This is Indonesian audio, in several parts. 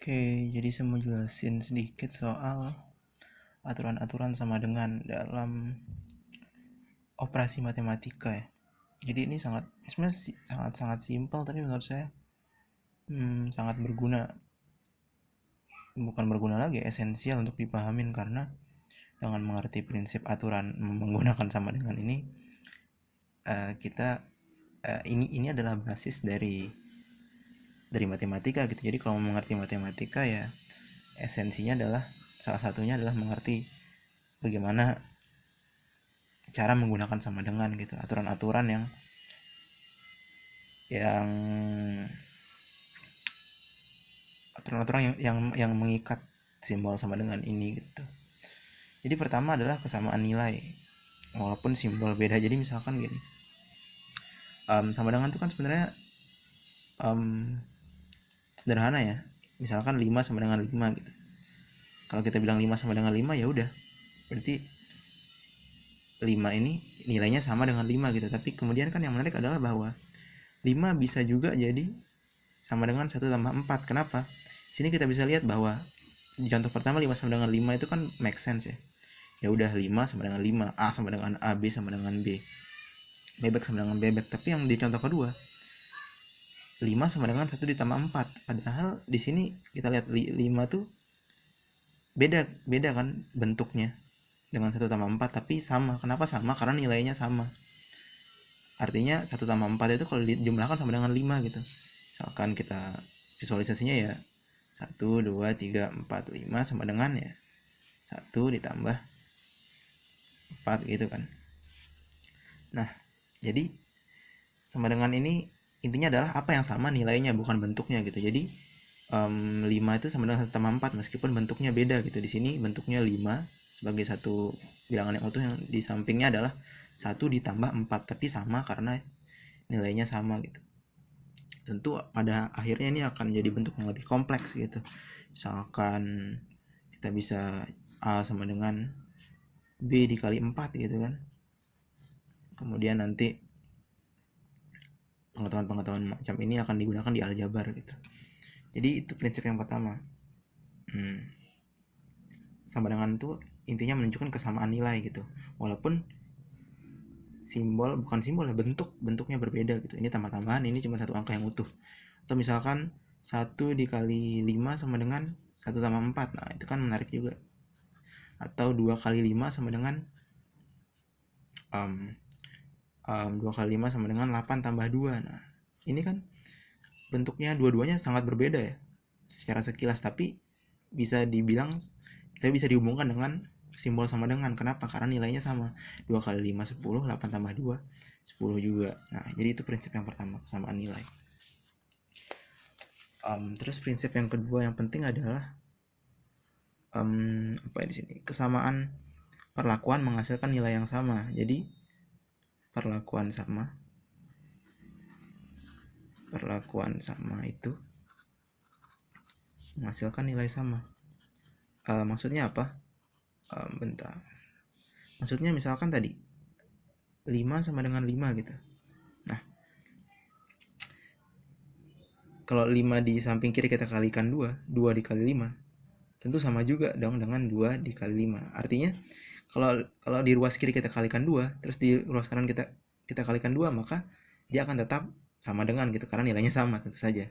Oke, jadi saya mau jelasin sedikit soal aturan-aturan sama dengan dalam operasi matematika ya. Jadi ini sebenarnya sangat simpel, tapi menurut saya sangat berguna, bukan berguna lagi, esensial untuk dipahamin, karena dengan mengerti prinsip aturan menggunakan sama dengan ini, kita ini adalah basis dari matematika gitu. Jadi kalau mengerti matematika ya esensinya adalah, salah satunya adalah mengerti bagaimana cara menggunakan sama dengan gitu, aturan-aturan yang aturan-aturan yang mengikat simbol sama dengan ini gitu. Jadi pertama adalah kesamaan nilai walaupun simbol beda. Jadi misalkan gini, sama dengan itu kan sebenarnya sederhana ya. Misalkan 5 sama dengan 5 gitu. Kalau kita bilang 5 sama dengan 5 ya udah, berarti 5 ini nilainya sama dengan 5 gitu. Tapi kemudian kan yang menarik adalah bahwa 5 bisa juga jadi sama dengan 1 tambah 4. Kenapa? Sini kita bisa lihat bahwa di contoh pertama 5 sama dengan 5 itu kan make sense ya. Ya udah, 5 sama dengan 5, A sama dengan A, B sama dengan B, bebek sama dengan bebek. Tapi yang di contoh kedua 5 sama dengan 1 ditambah 4. Padahal di sini kita lihat 5 tuh beda kan bentuknya dengan 1 tambah 4, tapi sama. Kenapa sama? Karena nilainya sama. Artinya 1 tambah 4 itu kalau dijumlahkan sama dengan 5 gitu. Misalkan kita visualisasinya ya 1, 2, 3, 4, 5 sama dengan ya 1 ditambah 4 gitu kan. Nah, jadi sama dengan ini intinya adalah apa yang sama nilainya, bukan bentuknya gitu. Jadi 5 itu sama dengan 1 tambah 4 meskipun bentuknya beda gitu. Di sini bentuknya 5 sebagai satu bilangan yang utuh, yang di sampingnya adalah 1 ditambah 4, tapi sama karena nilainya sama gitu. Tentu pada akhirnya ini akan jadi bentuk yang lebih kompleks gitu. Misalkan kita bisa A sama dengan B dikali 4 gitu kan. Kemudian nanti pengetahuan-pengetahuan macam ini akan digunakan di aljabar gitu. Jadi itu prinsip yang pertama. Sama dengan itu intinya menunjukkan kesamaan nilai gitu. Walaupun bukan simbol ya, bentuknya berbeda gitu. Ini tambah-tambahan, ini cuma satu angka yang utuh. Atau misalkan 1 dikali 5 sama dengan 1 tambah 4. Nah, itu kan menarik juga. Atau 2 kali 5 sama dengan 2 kali 5 sama dengan 8 tambah 2. Nah, ini kan bentuknya dua-duanya sangat berbeda ya secara sekilas, tapi bisa dihubungkan dengan simbol sama dengan. Kenapa? Karena nilainya sama. 2 kali 5 10, 8 tambah 2 10 juga. Nah, jadi itu prinsip yang pertama, kesamaan nilai. Terus prinsip yang kedua yang penting adalah apa ya di sini? Kesamaan perlakuan menghasilkan nilai yang sama. Jadi perlakuan sama itu menghasilkan nilai sama. Maksudnya apa? Bentar. Maksudnya misalkan tadi 5 sama dengan 5 gitu. Nah, kalau 5 di samping kiri kita kalikan 2 dikali 5, tentu sama juga dong dengan 2 dikali 5. Artinya kalau di ruas kiri kita kalikan 2, terus di ruas kanan kita kalikan 2, maka dia akan tetap sama dengan gitu, karena nilainya sama tentu saja.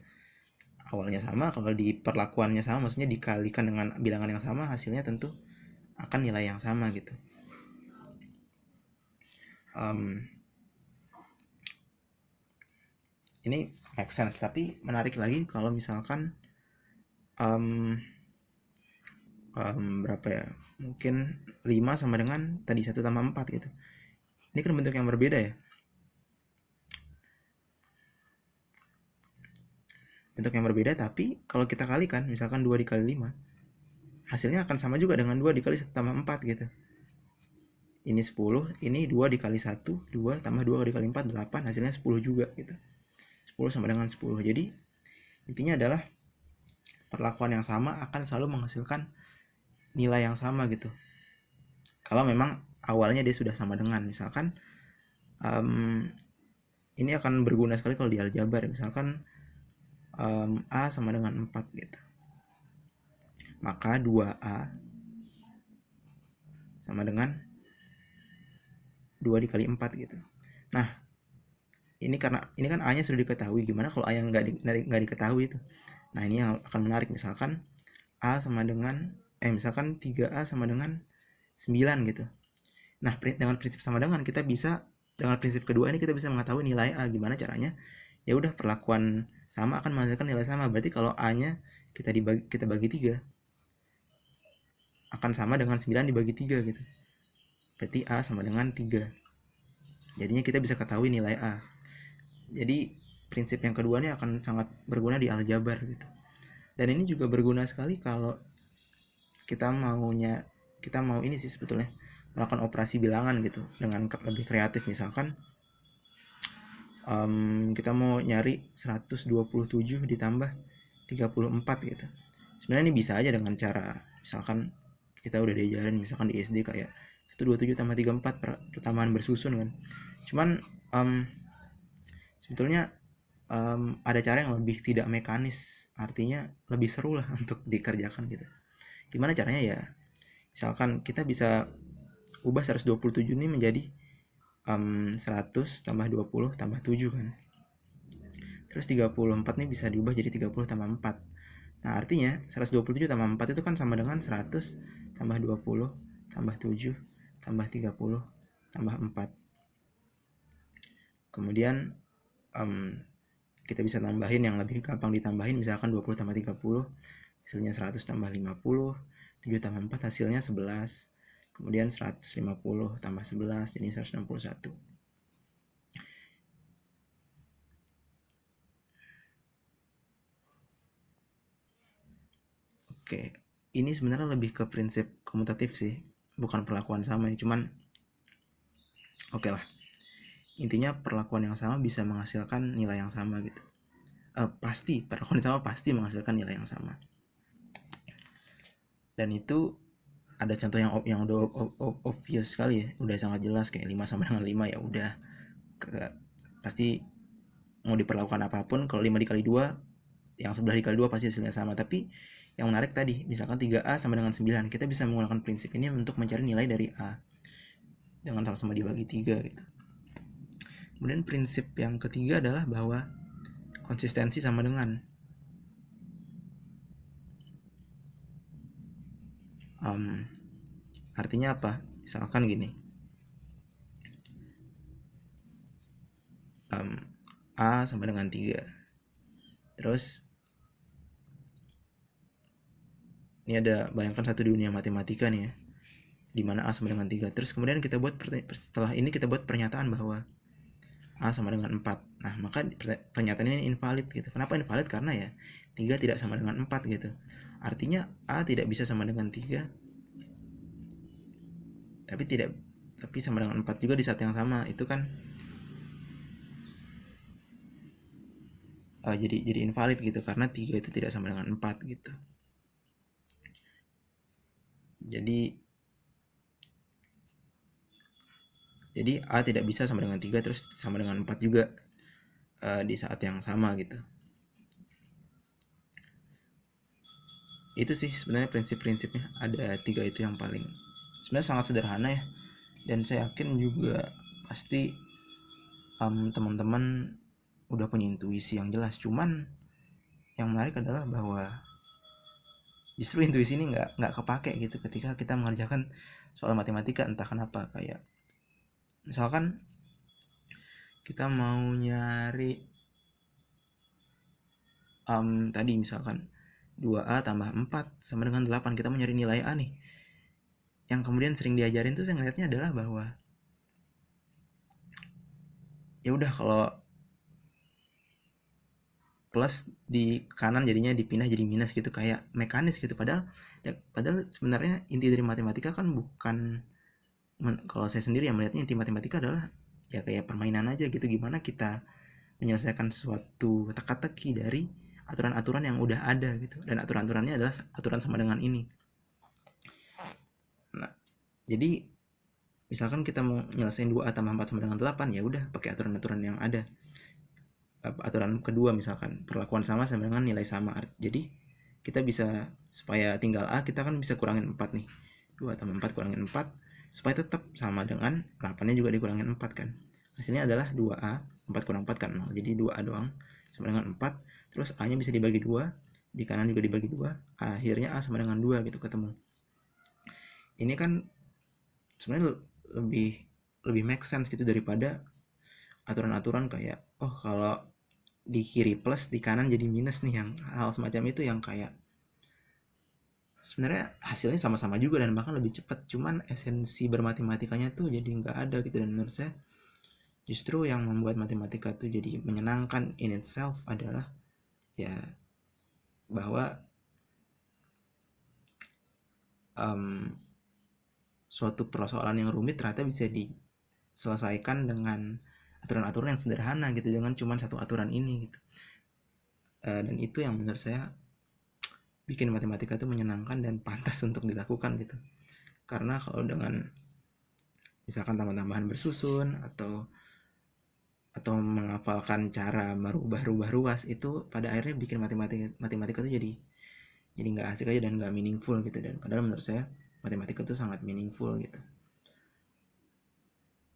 Awalnya sama, kalau di perlakuannya sama, maksudnya dikalikan dengan bilangan yang sama, hasilnya tentu akan nilai yang sama gitu. Ini make sense, tapi menarik lagi kalau misalkan berapa ya, mungkin 5 sama dengan tadi 1 tambah 4 gitu. Ini kan bentuk yang berbeda ya, bentuk yang berbeda, tapi kalau kita kalikan misalkan 2 dikali 5, hasilnya akan sama juga dengan 2 dikali 1 tambah 4 gitu. Ini 10, ini 2 dikali 1, 2 tambah 2 dikali 4, 8, hasilnya 10 juga gitu. 10 sama dengan 10. Jadi intinya adalah perlakuan yang sama akan selalu menghasilkan nilai yang sama gitu. Kalau memang awalnya dia sudah sama dengan, misalkan ini akan berguna sekali kalau di aljabar. Misalkan A sama dengan 4 gitu. maka 2A sama dengan 2 dikali 4 gitu. Nah, ini karena ini kan A-nya sudah diketahui, gimana kalau A yang nggak diketahui itu? Nah, ini yang akan menarik. Misalkan A sama dengan misalkan 3A sama dengan 9 gitu. Nah, dengan prinsip sama dengan kita bisa, dengan prinsip kedua ini kita bisa mengetahui nilai A. Gimana caranya? Ya udah, perlakuan sama akan menghasilkan nilai sama. Berarti kalau A-nya kita bagi 3 akan sama dengan 9 dibagi 3 gitu. Berarti A sama dengan 3. Jadinya kita bisa ketahui nilai A. Jadi prinsip yang kedua ini akan sangat berguna di aljabar gitu. Dan ini juga berguna sekali kalau kita mau ini sih sebetulnya, melakukan operasi bilangan gitu dengan lebih kreatif. Misalkan kita mau nyari 127 ditambah 34 gitu. Sebenarnya ini bisa aja dengan cara, misalkan kita udah diajarin misalkan di SD kayak 127 tambah 34 pertambahan bersusun kan. Cuman sebetulnya ada cara yang lebih tidak mekanis, artinya lebih seru lah untuk dikerjakan gitu. Gimana caranya ya? Misalkan kita bisa ubah 127 ini menjadi 100 tambah 20 tambah 7 kan. Terus 34 nih bisa diubah jadi 30 tambah 4. Nah, artinya 127 tambah 4 itu kan sama dengan 100 tambah 20 tambah 7 tambah 30 tambah 4. Kemudian kita bisa tambahin yang lebih gampang ditambahin, misalkan 20 tambah 30 hasilnya 100 tambah 50, 7 tambah 4 hasilnya 11. Kemudian 150 tambah 11 jadi 161. Oke, ini sebenarnya lebih ke prinsip komutatif sih, bukan perlakuan sama ya, cuman oke lah. Intinya perlakuan yang sama bisa menghasilkan nilai yang sama gitu. Pasti perlakuan yang sama pasti menghasilkan nilai yang sama. Dan itu ada contoh yang udah obvious sekali ya, udah sangat jelas kayak 5 sama dengan 5 ya udah pasti mau diperlakukan apapun, kalau 5 dikali 2 yang sebelah dikali 2 pasti hasilnya sama. Tapi yang menarik tadi, misalkan 3A sama dengan 9, kita bisa menggunakan prinsip ini untuk mencari nilai dari A dengan sama-sama dibagi 3 gitu. Kemudian prinsip yang ketiga adalah bahwa konsistensi sama dengan artinya apa? Misalkan gini, A sama dengan 3. Terus ini ada, bayangkan satu dunia matematika nih ya, dimana A sama dengan 3. Terus kemudian setelah ini kita buat pernyataan bahwa A sama dengan 4. Nah, maka pernyataan ini invalid gitu. Kenapa invalid? Karena ya 3 tidak sama dengan 4 gitu. Artinya A tidak bisa sama dengan 3, tapi sama dengan 4 juga di saat yang sama. Itu kan jadi invalid gitu, karena 3 itu tidak sama dengan 4 gitu. Jadi A tidak bisa sama dengan 3 terus sama dengan 4 juga di saat yang sama gitu. Itu sih sebenarnya prinsip-prinsipnya, ada 3 itu yang paling sebenarnya sangat sederhana ya, dan saya yakin juga pasti teman-teman udah punya intuisi yang jelas. Cuman yang menarik adalah bahwa justru intuisi ini nggak kepake gitu ketika kita mengerjakan soal matematika, entah kenapa. Kayak misalkan kita mau nyari tadi misalkan 2A tambah 4 sama dengan 8, kita mau nyari nilai A nih. Yang kemudian sering diajarin tuh saya ngeliatnya adalah bahwa ya udah, kalau plus di kanan jadinya dipindah jadi minus gitu, kayak mekanis gitu. Padahal sebenarnya inti dari matematika kan bukan, kalau saya sendiri yang melihatnya, inti matematika adalah ya kayak permainan aja gitu, gimana kita menyelesaikan suatu teka-teki dari aturan-aturan yang udah ada gitu, dan aturan-aturannya adalah aturan sama dengan ini. Nah, jadi misalkan kita mau nyelesain 2A tambah 4 sama dengan 8, ya udah pakai aturan-aturan yang ada. Aturan kedua misalkan perlakuan sama dengan nilai sama. Jadi kita bisa, supaya tinggal A, kita kan bisa kurangin 4 nih. 2 tambah 4 kurangin 4, supaya tetap sama dengan 8-nya juga dikurangin 4 kan. Hasilnya adalah 2A, 4 kurang 4 kan 0. Jadi 2A doang sama dengan 4. Terus A-nya bisa dibagi 2, di kanan juga dibagi 2. Akhirnya A sama dengan 2 gitu ketemu. Ini kan sebenarnya lebih make sense gitu daripada aturan-aturan kayak kalau di kiri plus di kanan jadi minus nih, yang hal semacam itu yang kayak sebenarnya hasilnya sama-sama juga dan bahkan lebih cepat, cuman esensi bermatematikanya tuh jadi nggak ada gitu. Dan menurut saya justru yang membuat matematika tuh jadi menyenangkan in itself adalah ya bahwa suatu persoalan yang rumit ternyata bisa diselesaikan dengan aturan-aturan yang sederhana gitu, dengan cuma satu aturan ini gitu. Dan itu yang menurut saya bikin matematika itu menyenangkan dan pantas untuk dilakukan gitu. Karena kalau dengan misalkan tambah-tambahan bersusun atau menghafalkan cara merubah-rubah ruas, itu pada akhirnya bikin matematika itu jadi nggak asik aja dan nggak meaningful gitu. Dan padahal menurut saya matematika itu sangat meaningful gitu,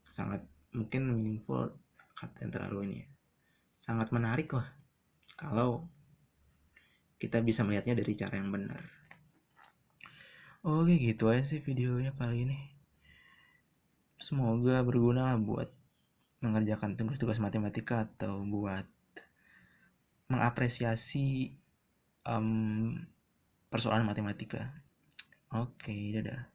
sangat mungkin meaningful, kata yang terlalu ini ya, sangat menarik lah kalau kita bisa melihatnya dari cara yang benar. Oke, gitu aja sih videonya kali ini. Semoga berguna lah buat mengerjakan tugas-tugas matematika atau buat mengapresiasi persoalan matematika. Oke, dadah.